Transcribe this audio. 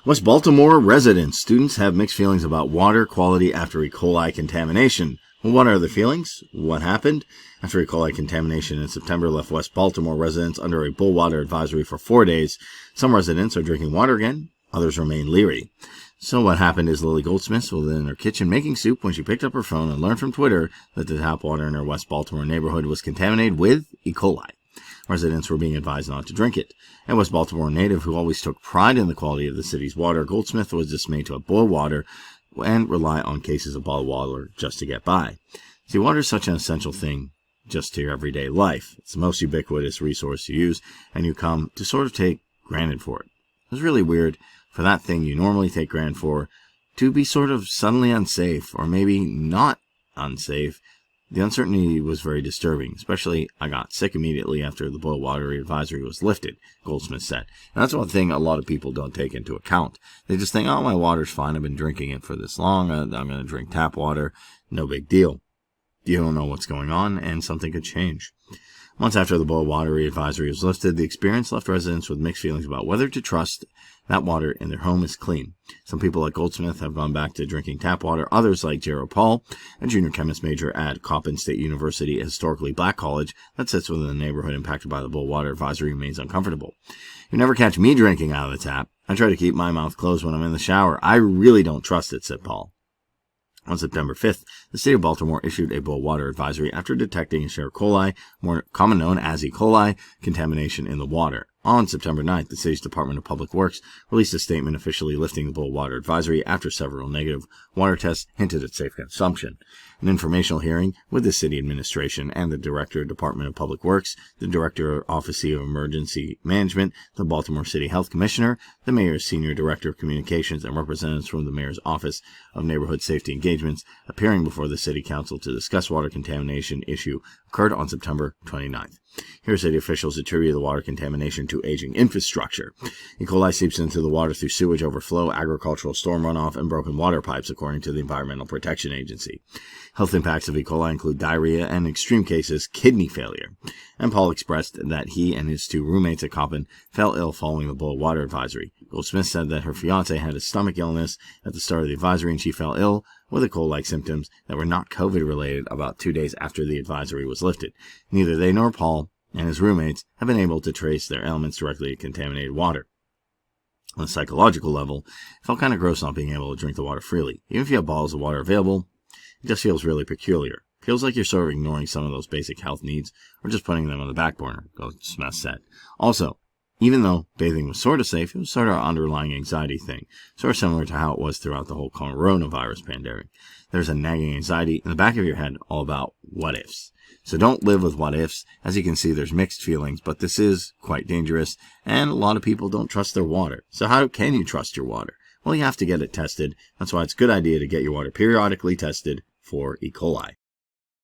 West Baltimore residents. Students have mixed feelings about water quality after E. coli contamination. Well, what are the feelings? What happened? After E. coli contamination in September left West Baltimore residents under a bull water advisory for 4 days. Some residents are drinking water again. Others remain leery. So what happened is Lily Goldsmith was in her kitchen making soup when she picked up her phone and learned from Twitter that the tap water in her West Baltimore neighborhood was contaminated with E. coli. Residents were being advised not to drink it. A West Baltimore native who always took pride in the quality of the city's water, Goldsmith was dismayed to have boiled water and rely on cases of bottled water just to get by. See, water is such an essential thing just to your everyday life. It's the most ubiquitous resource you use, and you come to sort of take granted for it. It's really weird for that thing you normally take granted for to be sort of suddenly unsafe, or maybe not unsafe. The uncertainty was very disturbing, especially I got sick immediately after the boil water advisory was lifted, Goldsmith said. And that's one thing a lot of people don't take into account. They just think, oh, my water's fine. I've been drinking it for this long. I'm going to drink tap water. No big deal. You don't know what's going on, and something could change. Months after the boil water advisory was lifted, the experience left residents with mixed feelings about whether to trust that water in their home is clean. Some people like Goldsmith have gone back to drinking tap water. Others, like Gerald Paul, a junior chemist major at Coppin State University, a historically black college that sits within the neighborhood impacted by the boil water advisory, remains uncomfortable. You never catch me drinking out of the tap. I try to keep my mouth closed when I'm in the shower. I really don't trust it, said Paul. On September 5th, the city of Baltimore issued a boil water advisory after detecting a share coli, more common known as E. coli, contamination in the water. On September 9th, the city's Department of Public Works released a statement officially lifting the boil water advisory after several negative water tests hinted at safe consumption. An informational hearing with the city administration and the Director of Department of Public Works, the Director of Office of Emergency Management, the Baltimore City Health Commissioner, the Mayor's Senior Director of Communications, and representatives from the Mayor's Office of Neighborhood Safety Engagements appearing before the City Council to discuss water contamination issue occurred on September 29th. Here, city officials attribute the water contamination to aging infrastructure. E. coli seeps into the water through sewage overflow, agricultural storm runoff, and broken water pipes, according to the Environmental Protection Agency. Health impacts of E. coli include diarrhea and, in extreme cases, kidney failure. And Paul expressed that he and his 2 roommates at Coppin fell ill following the boil water advisory. Goldsmith said that her fiancé had a stomach illness at the start of the advisory, and she fell ill with E. coli-like symptoms that were not COVID-related about 2 days after the advisory was lifted. Neither they nor Paul and his roommates have been able to trace their ailments directly to contaminated water. On a psychological level, it felt kind of gross not being able to drink the water freely. Even if you have bottles of water available, it just feels really peculiar. It feels like you're sort of ignoring some of those basic health needs or just putting them on the back burner, Goldsmith said. Also, even though bathing was sort of safe, it was sort of an underlying anxiety thing, sort of similar to how it was throughout the whole coronavirus pandemic. There's a nagging anxiety in the back of your head all about what ifs. So don't live with what ifs. As you can see, there's mixed feelings, but this is quite dangerous, and a lot of people don't trust their water. So how can you trust your water? Well, you have to get it tested. That's why it's a good idea to get your water periodically tested for E. coli.